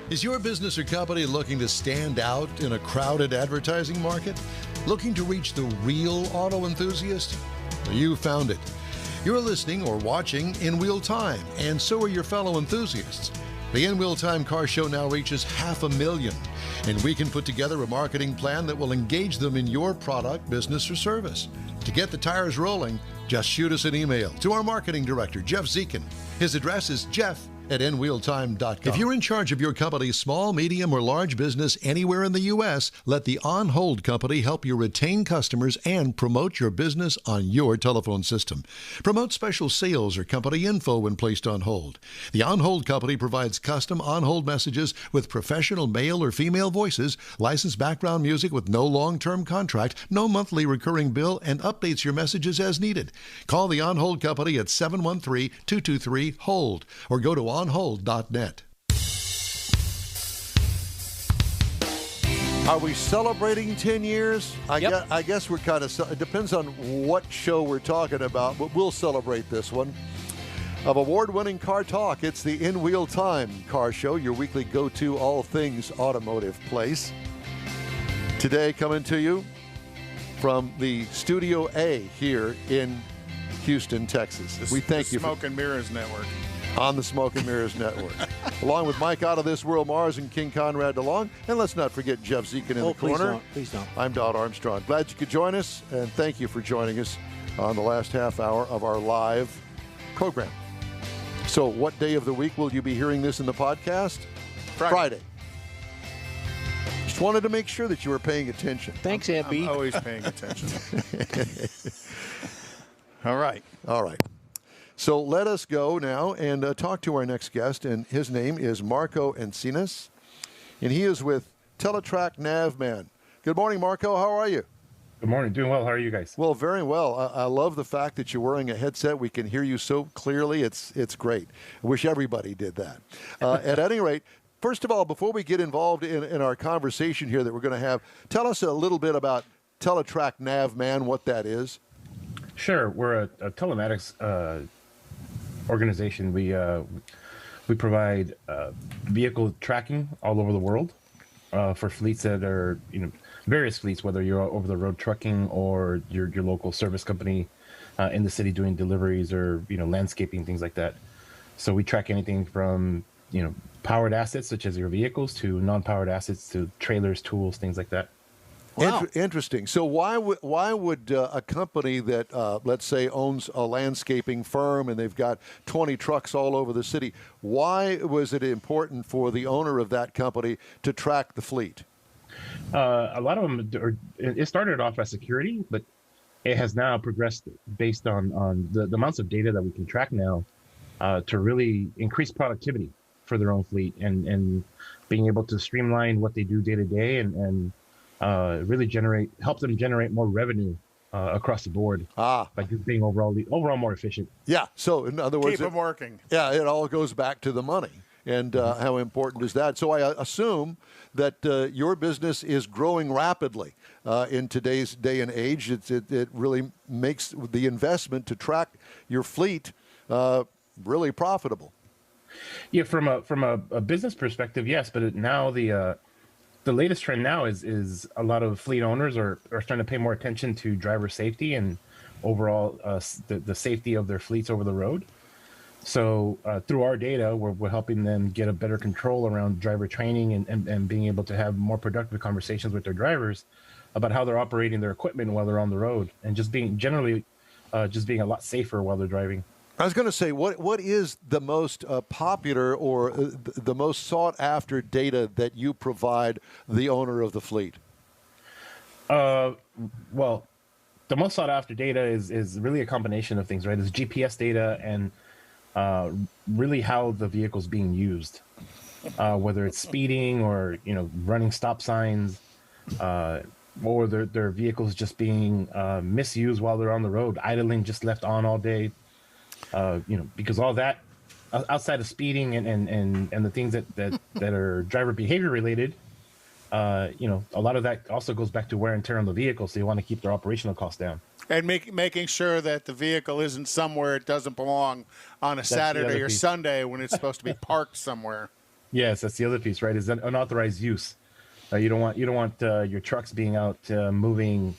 Is your business or company looking to stand out in a crowded advertising market? Looking to reach the real auto enthusiast? Well, you found it. You're listening or watching in real time, and so are your fellow enthusiasts. The In Real Time Car Show now reaches 500,000, and we can put together a marketing plan that will engage them in your product, business, or service. To get the tires rolling, just shoot us an email to our marketing director, Jeff Zekin. His address is jeff@nwheeltime.com. If you're in charge of your company's small, medium, or large business anywhere in the U.S., let the On Hold Company help you retain customers and promote your business on your telephone system. Promote special sales or company info when placed on hold. The On Hold Company provides custom on-hold messages with professional male or female voices, licensed background music with no long-term contract, no monthly recurring bill, and updates your messages as needed. Call the On Hold Company at 713-223-HOLD or go to onhold.net. Are we celebrating 10 years? Yep. I guess we're kind of, it depends on what show we're talking about, but we'll celebrate this one. Of award-winning car talk, it's the In Wheel Time Car Show, your weekly go-to all things automotive place. Today coming to you from the Studio A here in Houston, Texas. We thank you. Smoke and Mirrors Network. On the Smoke and Mirrors Network. Along with Mike Out of This World Mars and King Konrad DeLong. And let's not forget Jeff Zekin in the corner. Please don't. I'm Don Armstrong. Glad you could join us, and thank you for joining us on the last half hour of our live program. So what day of the week will you be hearing this in the podcast? Friday. Just wanted to make sure that you were paying attention. Thanks, Abby. I'm always paying attention. All right. So let us go now and talk to our next guest, and his name is Marco Encinas, and he is with Teletrac Navman. Good morning, Marco. How are you? Good morning. Doing well. How are you guys? Well, very well. I love the fact that you're wearing a headset. We can hear you so clearly. It's great. I wish everybody did that. At any rate, first of all, before we get involved in our conversation here that we're going to have, tell us a little bit about Teletrac Navman, what that is. Sure. We're a telematics organization. We provide vehicle tracking all over the world for fleets that are, various fleets, whether you're over the road trucking or your local service company in the city doing deliveries or landscaping, things like that. So we track anything from powered assets such as your vehicles to non-powered assets to trailers, tools, things like that. Wow. Interesting. So why would a company that, let's say, owns a landscaping firm and they've got 20 trucks all over the city, why was it important for the owner of that company to track the fleet? A lot of them, it started off as security, but it has now progressed based on the amounts of data that we can track now to really increase productivity for their own fleet and being able to streamline what they do day to day and really help them generate more revenue across the board by just being overall more efficient. Yeah. So in other words, Keep them working. Yeah, it all goes back to the money. And how important is that? So I assume that your business is growing rapidly in today's day and age. It really makes the investment to track your fleet really profitable. Yeah, from a business perspective, yes. But now the latest trend now is a lot of fleet owners are starting to pay more attention to driver safety and overall the safety of their fleets over the road. So through our data, we're helping them get a better control around driver training and being able to have more productive conversations with their drivers about how they're operating their equipment while they're on the road and just being a lot safer while they're driving. I was going to say, what is the most popular or the most sought after data that you provide the owner of the fleet? Well, the most sought after data is really a combination of things, right? It's GPS data and really how the vehicle's being used, whether it's speeding or running stop signs, or their vehicles just being misused while they're on the road, idling just left on all day. Because all that outside of speeding and the things that are driver behavior related, a lot of that also goes back to wear and tear on the vehicle. So you want to keep their operational costs down. And making sure that the vehicle isn't somewhere it doesn't belong on a Saturday or Sunday when it's supposed to be parked somewhere. Yes, that's the other piece, right? Is that unauthorized use. You don't want your trucks being out moving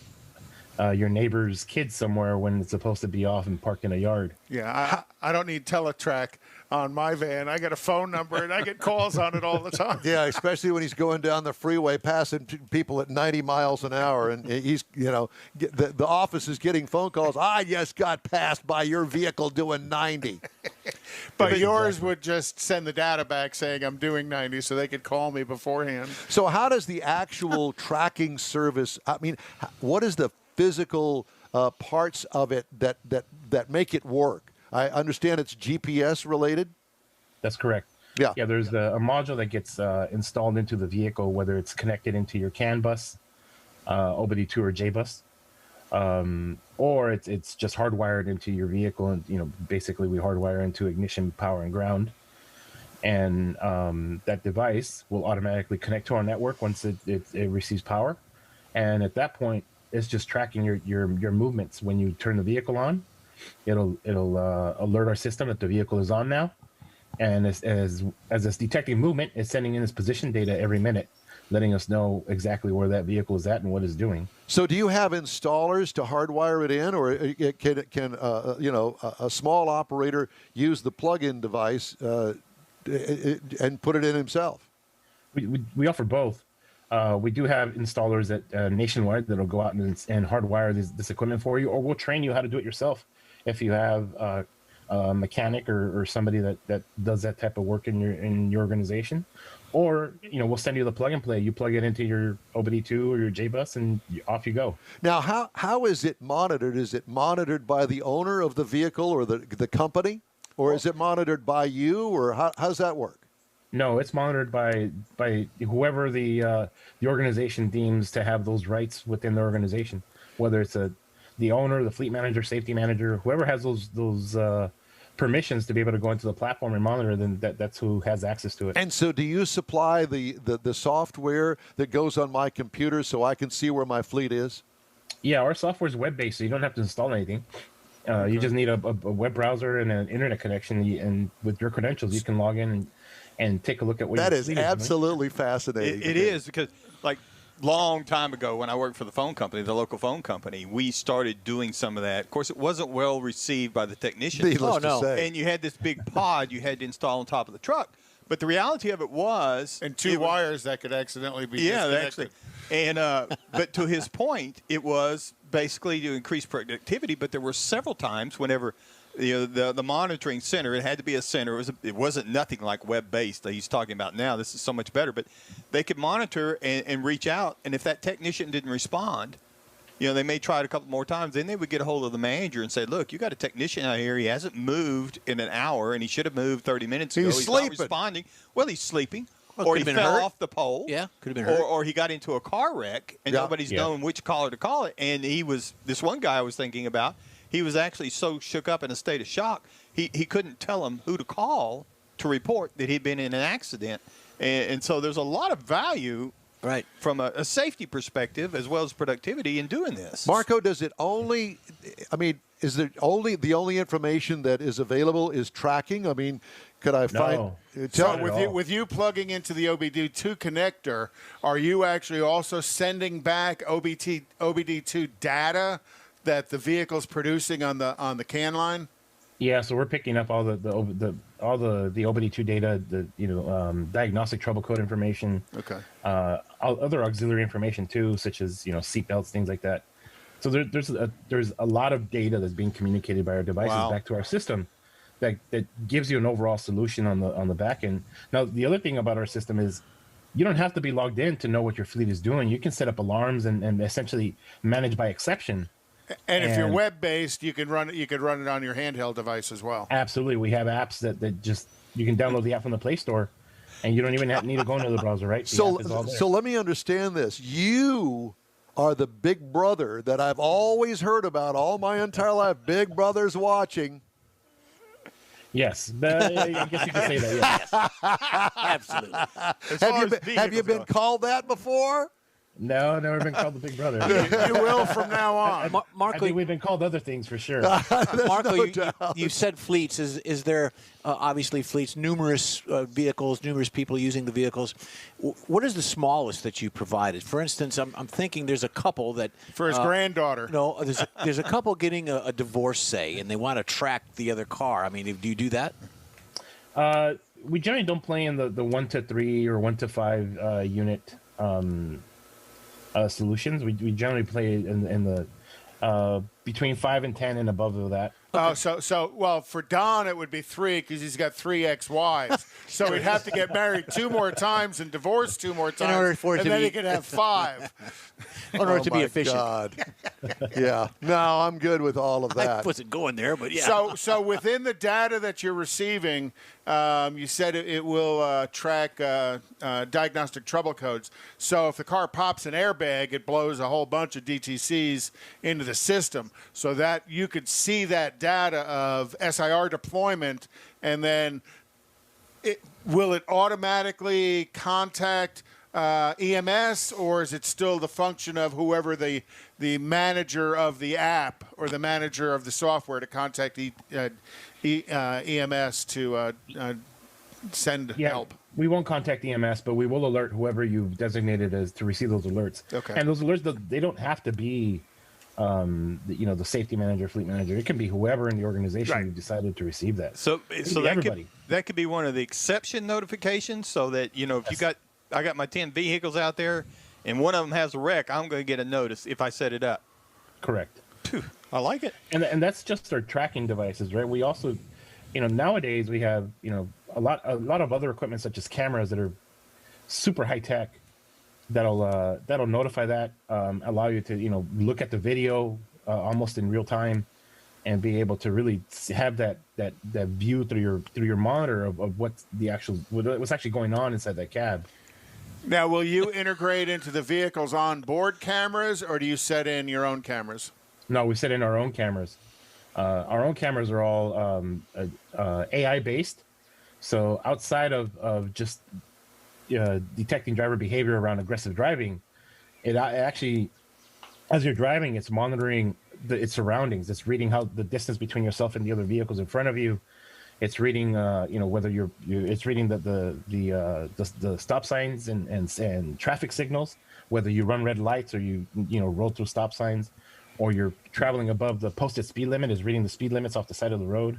your neighbor's kids somewhere when it's supposed to be off and parked in a yard. Yeah, I don't need Teletrac on my van. I got a phone number and I get calls on it all the time. Yeah, especially when he's going down the freeway passing people at 90 miles an hour, and he's, the office is getting phone calls. I just got passed by your vehicle doing 90. But yours would just send the data back saying I'm doing 90 so they could call me beforehand. So how does the actual tracking service, I mean, what is the physical parts of it that make it work? I understand it's GPS related. That's correct. Yeah. Yeah, there's a module that gets installed into the vehicle, whether it's connected into your CAN bus, OBD2 or J bus, or it's just hardwired into your vehicle. And, basically we hardwire into ignition, power, and ground. And that device will automatically connect to our network once it receives power. And at that point, it's just tracking your movements. When you turn the vehicle on, it'll alert our system that the vehicle is on now, and as it's detecting movement, it's sending in its position data every minute, letting us know exactly where that vehicle is at and what it's doing. So do you have installers to hardwire it in, or can a small operator use the plug-in device and put it in himself? We offer both. We do have installers that nationwide that'll go out and hardwire this equipment for you, or we'll train you how to do it yourself if you have a mechanic or somebody that does that type of work in your organization. Or we'll send you the plug and play. You plug it into your OBD2 or your J bus, and off you go. Now, how is it monitored? Is it monitored by the owner of the vehicle or the company, or is it monitored by you, or how does that work? No, it's monitored by whoever the organization deems to have those rights within the organization, whether it's the owner, the fleet manager, safety manager, whoever has those permissions to be able to go into the platform and monitor, then that's who has access to it. And so do you supply the software that goes on my computer so I can see where my fleet is? Yeah, our software is web-based, so you don't have to install anything. You just need a web browser and an internet connection, and with your credentials, you can log in and take a look at what that your is fleet absolutely fascinating. It is, because long time ago when I worked for the phone company, the local phone company, we started doing some of that. Of course, it wasn't well received by the technicians. Needless to say. And you had this big pod you had to install on top of the truck. But the reality of it was... And two wires that could accidentally be disconnected. actually. And but to his point, it was basically to increase productivity, but there were several times whenever... the monitoring center, it had to be a center. It wasn't nothing like web-based that he's talking about now. This is so much better. But they could monitor and reach out, and if that technician didn't respond, they may try it a couple more times. Then they would get a hold of the manager and say, look, you got a technician out here. He hasn't moved in an hour, and he should have moved 30 minutes ago. He's sleeping. Not responding. Well, he's sleeping. Well, or he fell hurt. off the pole. Yeah, could have been hurt. Or he got into a car wreck, and nobody's known which caller to call it. And this one guy I was thinking about, he was actually so shook up in a state of shock, he couldn't tell him who to call to report that he'd been in an accident. And so there's a lot of value from a safety perspective as well as productivity in doing this. Marco, does it only, is there the only information that is available is tracking? I mean, could I find... So with you plugging into the OBD2 connector, are you actually also sending back OBD2 data that the vehicle's producing on the CAN line? Yeah, so we're picking up all the OBD2 data, diagnostic trouble code information. Okay. Other auxiliary information too, such as seat belts, things like that. So there's a lot of data that's being communicated by our devices back to our system that gives you an overall solution on the back end. Now, the other thing about our system is you don't have to be logged in to know what your fleet is doing. You can set up alarms and essentially manage by exception. And if you're web-based, you could run it on your handheld device as well. Absolutely. We have apps that just, you can download the app from the Play Store, and you don't even need to go into the browser, right? So let me understand this. You are the big brother that I've always heard about all my entire life. Big brother's watching. Yes. I guess you could say that, yes. Absolutely. Have you been called that before? No, never been called the big brother. You will from now on. I Marco, think we've been called other things for sure. Marco, no you said fleets. Is there obviously fleets, numerous vehicles, numerous people using the vehicles? What is the smallest that you provided? For instance, I'm thinking there's a couple that For his granddaughter. No, there's a couple getting a divorce, say, and they want to track the other car. I mean, do you do that? We generally don't play in the 1 to 3 or 1 to 5 unit solutions. We generally play in the between 5 and 10 and above that. Oh, well, for Don it would be 3 because he's got 3 ex-wives. So he'd have to get married 2 more times and divorce 2 more times, order for it and to then be- he could have 5. In order to be my efficient. God. Yeah. No, I'm good with all of I that. wasn't going there, but yeah. So within the data that you're receiving, you said it will track diagnostic trouble codes. So if the car pops an airbag, it blows a whole bunch of DTCs into the system, so that you could see that data of SIR deployment, and then will it automatically contact EMS, or is it still the function of whoever the manager of the app or the manager of the software to contact EMS to send help? We won't contact EMS, but we will alert whoever you've designated as to receive those alerts. Okay. And those alerts, they don't have to be, the safety manager, fleet manager. It can be whoever in the organization Right. who decided to receive that. So everybody. that could be one of the exception notifications, so that if I got my 10 vehicles out there, and one of them has a wreck, I'm going to get a notice if I set it up. Correct. Phew, I like it. And that's just our tracking devices, right? We also, nowadays we have, a lot of other equipment such as cameras that are super high tech that'll notify that, allow you to, look at the video almost in real time and be able to really have that view through your monitor of what's actually going on inside that cab. Now, will you integrate into the vehicle's onboard cameras, or do you set in your own cameras? No, we set in our own cameras. Our own cameras are all AI based. So outside of just detecting driver behavior around aggressive driving, it actually, as you're driving, it's monitoring its surroundings. It's reading how the distance between yourself and the other vehicles in front of you. It's reading, whether it's reading the stop signs and traffic signals, whether you run red lights or you roll through stop signs, or you're traveling above the posted speed limit. Is reading the speed limits off the side of the road.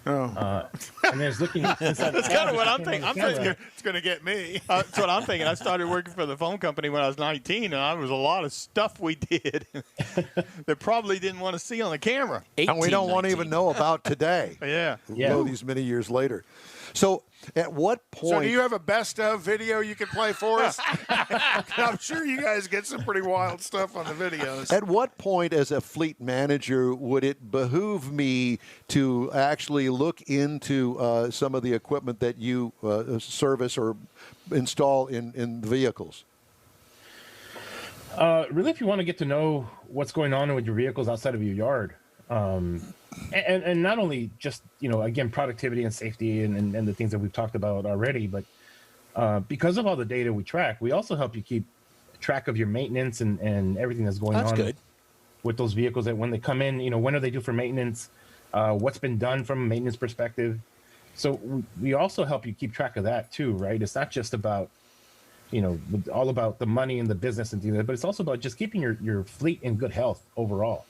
Oh. And then it's looking inside. That's kind of what I'm thinking. I'm thinking It's going to get me. that's what I'm thinking. I started working for the phone company when I was 19, and there was a lot of stuff we did that probably didn't want to see on the camera. And we don't want to 19. even know about today. Yeah. These many years later. So at what point? So do you have a best of video you can play for us? I'm sure you guys get some pretty wild stuff on the videos. At what point, as a fleet manager, would it behoove me to actually look into some of the equipment that you service or install in the vehicles? Really, if you want to get to know what's going on with your vehicles outside of your yard, and not only just again, productivity and safety and the things that we've talked about already, but because of all the data we track, we also help you keep track of your maintenance and everything that's going on good. with those vehicles. That when they come in, when are they due for maintenance? What's been done from a maintenance perspective? So we also help you keep track of that too, right? It's not just about all about the money and the business and things like that, but it's also about just keeping your fleet in good health overall.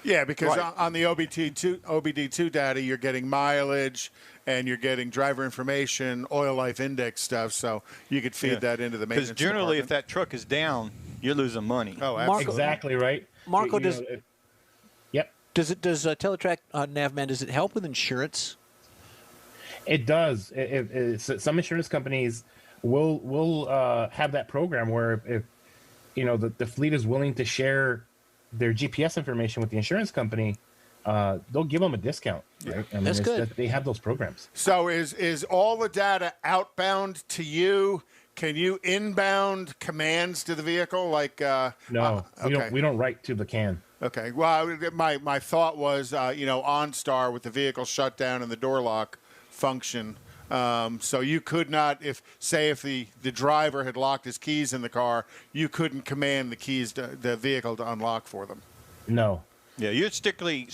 Yeah, because Right. on the OBD2 data, you're getting mileage and you're getting driver information, oil life index stuff, so you could feed that into the maintenance Because generally, if department. that truck is down, you're losing money. Oh, absolutely. Exactly right. Marco, Yep. does Teletrac Navman, does it help with insurance? It does. Some insurance companies will have that program where if the fleet is willing to share their GPS information with the insurance company, they'll give them a discount. Right? I mean, That's good. They have those programs. So is all the data outbound to you? Can you inbound commands to the vehicle? Like No, okay. we don't write to the can. Okay. Well, my thought was, OnStar with the vehicle shutdown and the door lock function, So you could not, if the driver had locked his keys in the car, you couldn't command the vehicle to unlock for them. No. Yeah, you're strictly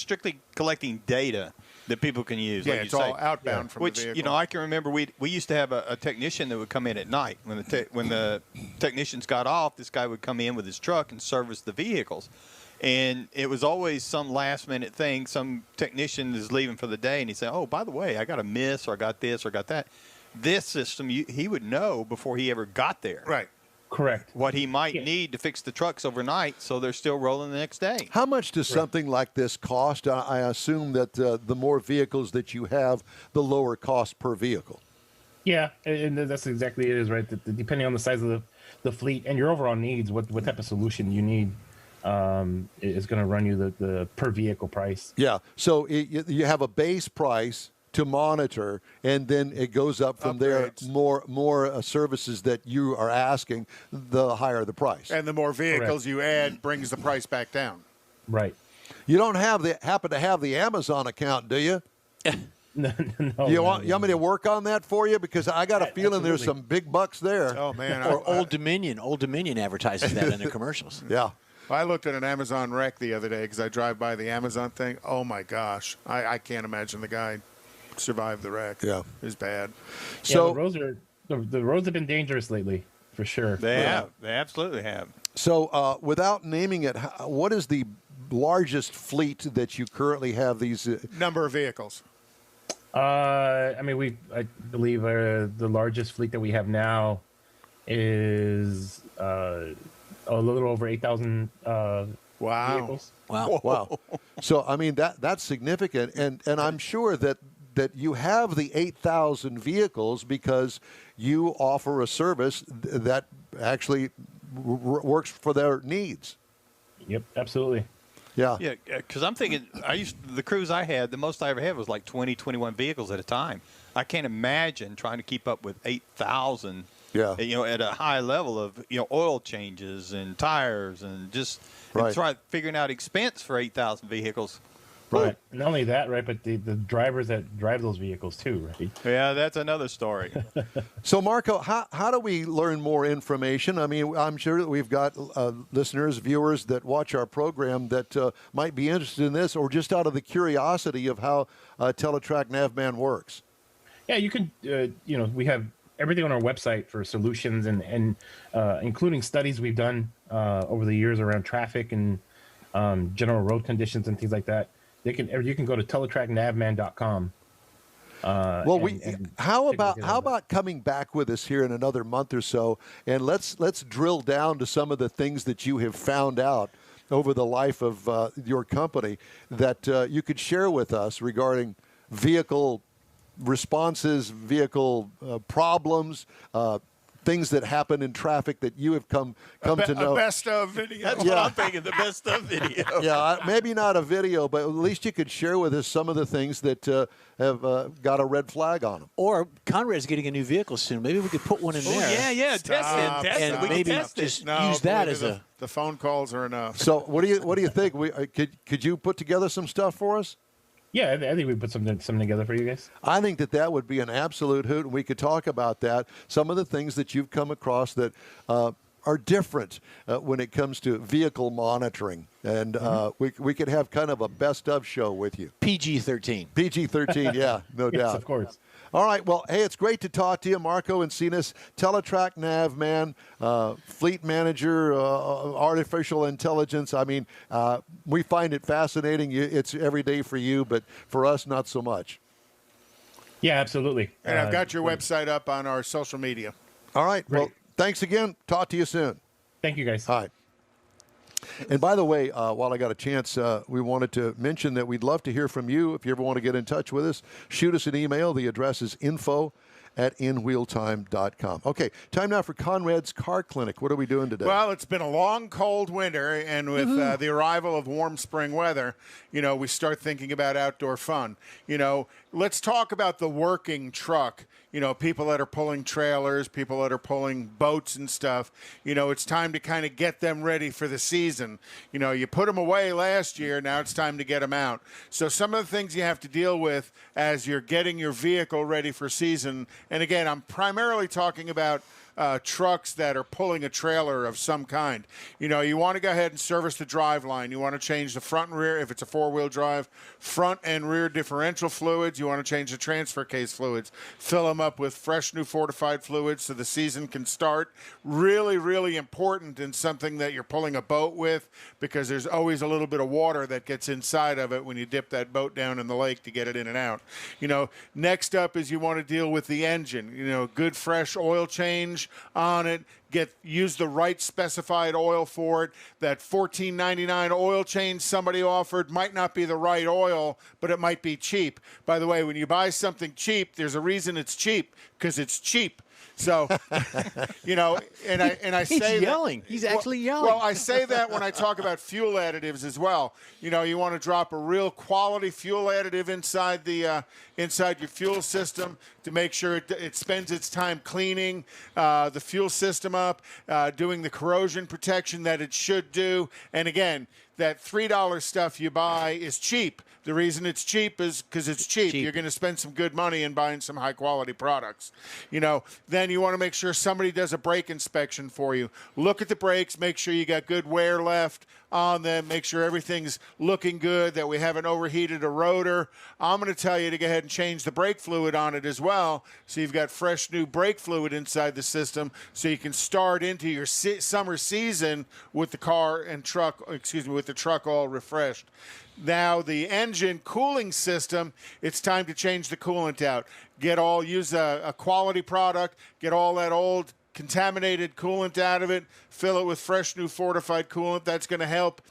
collecting data that people can use. Yeah, like it's you all say. outbound from Which, the vehicle. you know, I can remember we used to have a technician that would come in at night. When the technicians got off, this guy would come in with his truck and service the vehicles. And it was always some last-minute thing. Some technician is leaving for the day, and he'd say, oh, by the way, I got a miss, or I got this, or got that. This system, he would know before he ever got there. Right. Correct. What he might need to fix the trucks overnight so they're still rolling the next day. How much does something like this cost? I assume that the more vehicles that you have, the lower cost per vehicle. Yeah, and that's exactly it is, right? Depending on the size of the fleet and your overall needs, what type of solution you need is going to run you the per vehicle price. Yeah. So you have a base price to monitor, and then it goes up from Upgrades. there. More services that you are asking, the higher the price. And the more vehicles Correct. you add brings the price back down. Right. You don't happen to have the Amazon account, do you? No. You want me to work on that for you? Because I got a feeling there's Absolutely. some big bucks there. Oh, man. Or Old Dominion. Old Dominion advertises that in their commercials. Yeah. I looked at an Amazon wreck the other day because I drive by the Amazon thing. Oh, my gosh. I can't imagine the guy survived the wreck. Yeah. It was bad. So the roads have been dangerous lately, for sure. They have. They absolutely have. So, without naming it, what is the largest fleet that you currently have these? Number of vehicles. I believe the largest fleet that we have now is a little over 8,000 Wow. vehicles. Wow. Wow. So, I mean, that's significant. And I'm sure that you have the 8,000 vehicles because you offer a service that actually works for their needs. Yep, absolutely. Yeah. Yeah, because I'm thinking, the cruise I had, the most I ever had was like 20, 21 vehicles at a time. I can't imagine trying to keep up with 8,000. Yeah. You know, at a high level of oil changes and tires and just figuring out expense for 8,000 vehicles. Right. Not only that, right, but the drivers that drive those vehicles too, right? Yeah, that's another story. So, Marco, how do we learn more information? I mean, I'm sure that we've got listeners, viewers that watch our program that might be interested in this, or just out of the curiosity of how Teletrac Navman works. Yeah, you can. We have everything on our website for solutions and including studies we've done over the years around traffic and general road conditions and things like that. You can go to teletracnavman.com. How about coming back with us here in another month or so, and let's drill down to some of the things that you have found out over the life of your company that you could share with us regarding vehicle responses, vehicle problems, things that happen in traffic that you have come to know. A best of video. That's what I'm thinking, the best of video. Yeah, maybe not a video, but at least you could share with us some of the things that have got a red flag on them. Or Konrad's getting a new vehicle soon. Maybe we could put one in there. Oh, yeah, test it. And We can maybe test it. just No, use that believe as me, the phone calls are enough. So what do you think? Could you put together some stuff for us? Yeah, I think we put something together for you guys. I think that would be an absolute hoot, and we could talk about that. Some of the things that you've come across that are different when it comes to vehicle monitoring, and we could have kind of a best of show with you. PG-13. PG-13, yeah, no Yes, doubt. of course. All right, well, hey, it's great to talk to you, Marco Encinas, Teletrac Navman, fleet manager, artificial intelligence. I mean, we find it fascinating. It's every day for you, but for us, not so much. Yeah, absolutely. And I've got your website up on our social media. All right, well, Great. thanks again. Talk to you soon. Thank you, guys. All right. And by the way, while I got a chance, we wanted to mention that we'd love to hear from you. If you ever want to get in touch with us, shoot us an email. The address is info@inwheeltime.com. Okay, time now for Konrad's Car Clinic. What are we doing today? Well, it's been a long, cold winter, and with the arrival of warm spring weather, we start thinking about outdoor fun. Let's talk about the working truck. people that are pulling trailers, people that are pulling boats and stuff, it's time to kind of get them ready for the season. You put them away last year, now it's time to get them out. So some of the things you have to deal with as you're getting your vehicle ready for season, and again, I'm primarily talking about trucks that are pulling a trailer of some kind. You want to go ahead and service the drive line. You want to change the front and rear, if it's a four-wheel drive, front and rear differential fluids. You want to change the transfer case fluids. Fill them up with fresh new fortified fluids so the season can start. Really, really important in something that you're pulling a boat with, because there's always a little bit of water that gets inside of it when you dip that boat down in the lake to get it in and out. Next up is you want to deal with the engine. Good fresh oil change on it. Use the right specified oil for it. That $14.99 oil change somebody offered might not be the right oil, but it might be cheap. By the way, when you buy something cheap, there's a reason it's cheap, because it's cheap. So, and I He's say yelling. That, He's actually yelling. Well, I say that when I talk about fuel additives as well. You want to drop a real quality fuel additive inside your fuel system to make sure it spends its time cleaning the fuel system up, doing the corrosion protection that it should do. And again, that $3 stuff you buy is cheap. The reason it's cheap is because it's cheap. You're going to spend some good money in buying some high-quality products. Then you want to make sure somebody does a brake inspection for you. Look at the brakes, make sure you got good wear left on them, make sure everything's looking good, that we haven't overheated a rotor. I'm going to tell you to go ahead and change the brake fluid on it as well, so you've got fresh new brake fluid inside the system, so you can start into your summer season with the with the truck all refreshed. Now, the engine cooling system, it's time to change the coolant out. Use a quality product, get all that old contaminated coolant out of it, fill it with fresh new fortified coolant. That's going to help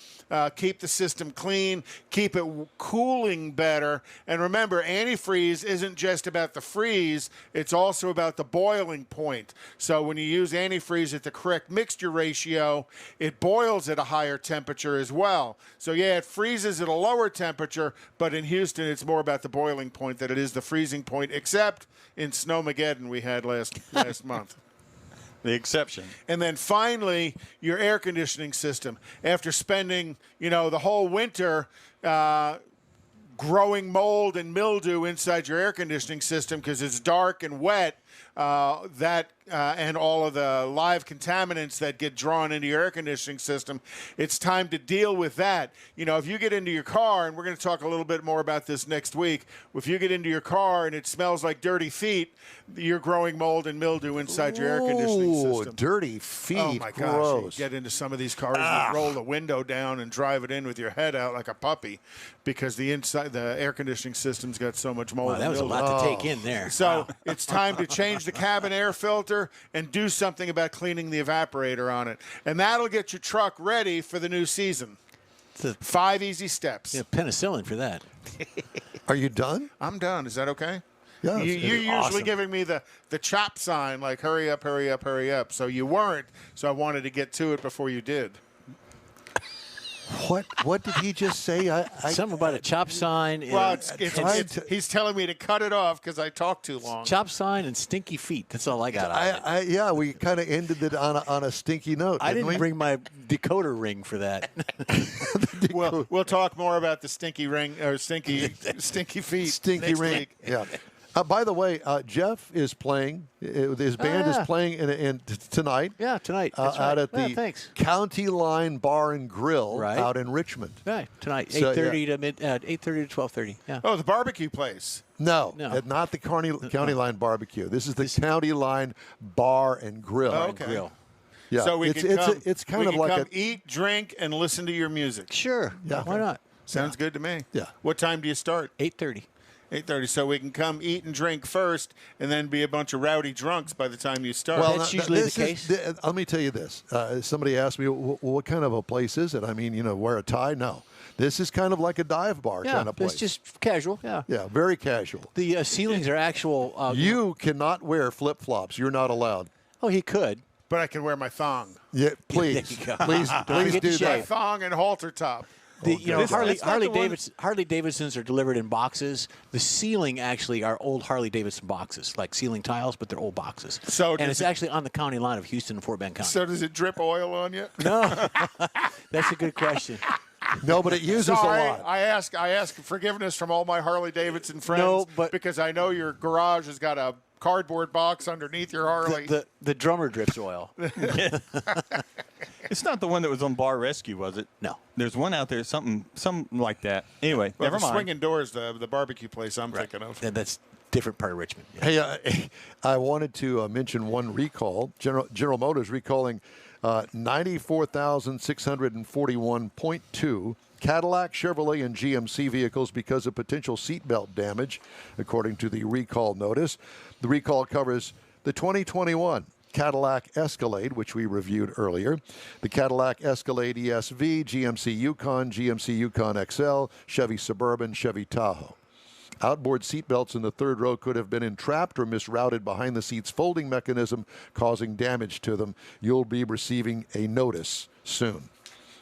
keep the system clean, keep it cooling better. And remember, antifreeze isn't just about the freeze, it's also about the boiling point. So when you use antifreeze at the correct mixture ratio, it boils at a higher temperature as well. So yeah, it freezes at a lower temperature, but in Houston it's more about the boiling point than it is the freezing point, except in Snowmageddon we had last month. The exception. And then finally, your air conditioning system. After spending, the whole winter growing mold and mildew inside your air conditioning system because it's dark and wet, and all of the live contaminants that get drawn into your air conditioning system, it's time to deal with that. If you get into your car, and we're going to talk a little bit more about this next week, if you get into your car and it smells like dirty feet, you're growing mold and mildew inside your air conditioning system. Dirty feet. Oh, my gosh. Gross. You get into some of these cars and roll the window down and drive it in with your head out like a puppy because the air conditioning system's got so much mold. Wow, that was a lot to take in there. So it's time to change the cabin air filter and do something about cleaning the evaporator on it. And that'll get your truck ready for the new season. 5 easy steps. Yeah, penicillin for that. Are you done? I'm done. Is that okay? Yeah, You're usually awesome. giving me the chop sign, like hurry up, hurry up, hurry up. So you weren't, so I wanted to get to it before you did. What did he just say? Something about a chop sign. Well, he's telling me to cut it off because I talk too long. Chop sign and stinky feet. That's all I got out of it. We kind of ended it on a stinky note. I didn't we? bring my decoder ring for that. We'll talk more about the stinky ring or stinky feet. Stinky ring. Week. Yeah. By the way, Jeff is playing. His band is playing in tonight. Yeah, tonight. That's out right. at the County Line Bar and Grill out in Richmond. Right, tonight, 8:30 to 12:30. Yeah. Oh, the barbecue place. No, not the County Line Barbecue. This is the County Line Bar and Grill. Oh, okay. Grill. Yeah, so it's kind of like eat, drink, and listen to your music. Sure. Yeah. Why not? Sounds good to me. Yeah. What time do you start? 8:30. 8:30. So we can come eat and drink first, and then be a bunch of rowdy drunks by the time you start. Well, that's usually the case. Let me tell you this. Somebody asked me, what kind of a place is it? I mean, wear a tie? No. This is kind of like a dive bar kind of place. It's just casual. Yeah. Yeah, very casual. The ceilings are actual. You cannot wear flip-flops. You're not allowed. Oh, he could. But I can wear my thong. Yeah, please. Please do My that. thong and halter top. Harley Davidsons are delivered in boxes. The ceiling actually are old Harley Davidson boxes, like ceiling tiles, but they're old boxes. And it's actually on the county line of Houston and Fort Bend County. So does it drip oil on you? No, that's a good question. No, but it uses a lot. I ask forgiveness from all my Harley Davidson friends because I know your garage has got a cardboard box underneath your Harley. The drummer drips oil. It's not the one that was on Bar Rescue, was it? No. There's one out there, something like that. Anyway, never mind. Swinging Doors, the barbecue place I'm thinking of. That's different part of Richmond. Yeah. Hey, I wanted to mention one recall. General Motors recalling 94,641.2 Cadillac, Chevrolet, and GMC vehicles because of potential seatbelt damage, according to the recall notice. The recall covers the 2021 Cadillac Escalade, which we reviewed earlier, the Cadillac Escalade ESV, GMC Yukon, GMC Yukon XL, Chevy Suburban, Chevy Tahoe. Outboard seatbelts in the third row could have been entrapped or misrouted behind the seat's folding mechanism, causing damage to them. You'll be receiving a notice soon.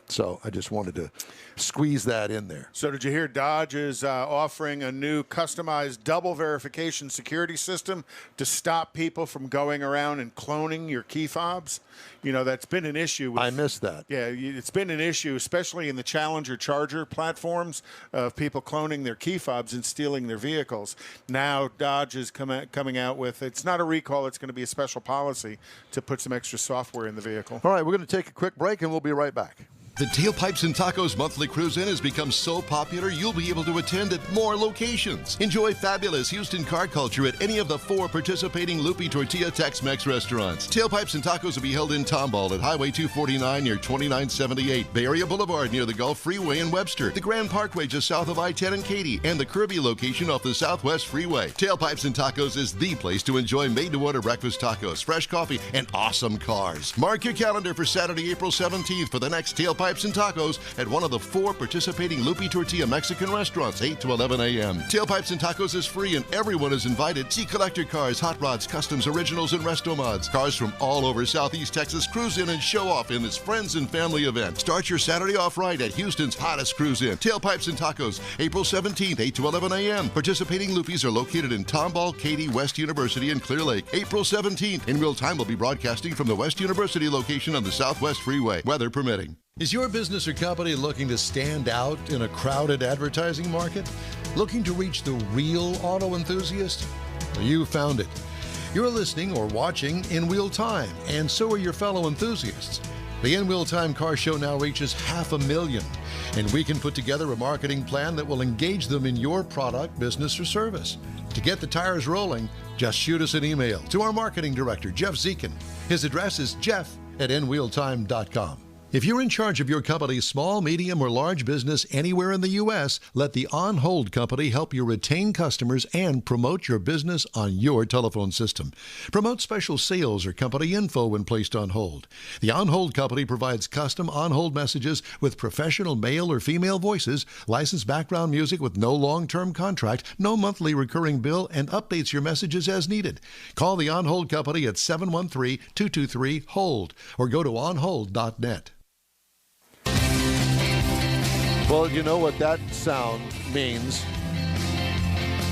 So I just wanted to squeeze that in there. So did you hear Dodge is offering a new customized double verification security system to stop people from going around and cloning your key fobs? You know, that's been an issue. I missed that. Yeah, it's been an issue, especially in the Challenger Charger platforms, of people cloning their key fobs and stealing their vehicles. Now Dodge is coming out with, it's not a recall, it's going to be a special policy to put some extra software in the vehicle. All right, we're going to take a quick break, and we'll be right back. The Tailpipes and Tacos monthly cruise-in has become so popular you'll be able to attend at more locations. Enjoy fabulous Houston car culture at any of the 4 participating Lupi Tortilla Tex-Mex restaurants. Tailpipes and Tacos will be held in Tomball at Highway 249 near 2978, Bay Area Boulevard near the Gulf Freeway in Webster, the Grand Parkway just south of I-10 and Katy, and the Kirby location off the Southwest Freeway. Tailpipes and Tacos is the place to enjoy made-to-order breakfast tacos, fresh coffee, and awesome cars. Mark your calendar for Saturday, April 17th for the next Tailpipes and Tacos at one of the 4 participating Lupi Tortilla Mexican restaurants, 8 to 11 a.m. Tailpipes and Tacos is free and everyone is invited. See collector cars, hot rods, customs, originals, and resto mods. Cars from all over Southeast Texas cruise in and show off in this friends and family event. Start your Saturday off right at Houston's hottest cruise in. Tailpipes and Tacos, April 17th, 8 to 11 a.m. Participating Lupis are located in Tomball, Katy, West University, and Clear Lake. April 17th. In real time, we'll be broadcasting from the West University location on the Southwest Freeway, weather permitting. Is your business or company looking to stand out in a crowded advertising market? Looking to reach the real auto enthusiast? Well, you found it. You're listening or watching in real time, and so are your fellow enthusiasts. The In Real Time Car Show now reaches 500,000, and we can put together a marketing plan that will engage them in your product, business, or service. To get the tires rolling, just shoot us an email to our marketing director, Jeff Zekin. His address is jeff@inrealtime.com. If you're in charge of your company's small, medium, or large business anywhere in the U.S., let the On Hold Company help you retain customers and promote your business on your telephone system. Promote special sales or company info when placed on hold. The On Hold Company provides custom on-hold messages with professional male or female voices, licensed background music with no long-term contract, no monthly recurring bill, and updates your messages as needed. Call the On Hold Company at 713-223-HOLD or go to onhold.net. Well, you know what that sound means.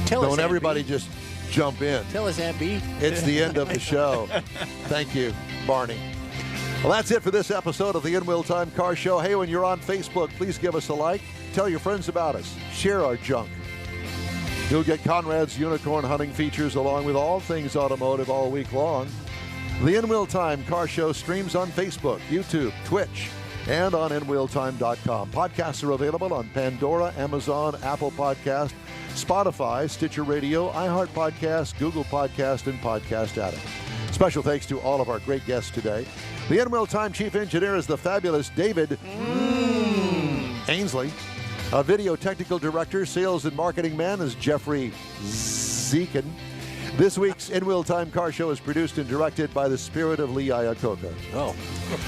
Don't everybody just jump in. Tell us, Aunt B. It's the end of the show. Thank you, Barney. Well, that's it for this episode of the In Real Time Car Show. Hey, when you're on Facebook, please give us a like. Tell your friends about us. Share our junk. You'll get Konrad's unicorn hunting features along with all things automotive all week long. The In Real Time Car Show streams on Facebook, YouTube, Twitch, and on InWheelTime.com. Podcasts are available on Pandora, Amazon, Apple Podcast, Spotify, Stitcher Radio, iHeart Podcast, Google Podcast, and Podcast Addict. Special thanks to all of our great guests today. The In-Real-Time Chief Engineer is the fabulous David Ainsley. Our Video Technical Director, Sales and Marketing Man is Jeffrey Zekin. This week's In Real Time Car Show is produced and directed by the spirit of Lee Iacocca. Oh.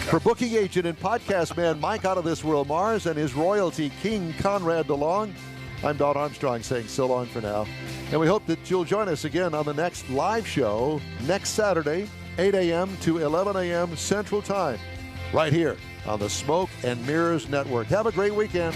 For booking agent and podcast man Mike Out of This World Mars and his royalty king Konrad DeLong, I'm Don Armstrong saying so long for now. And we hope that you'll join us again on the next live show next Saturday, 8 a.m. to 11 a.m. Central Time. right here on the Smoke and Mirrors Network. Have a great weekend.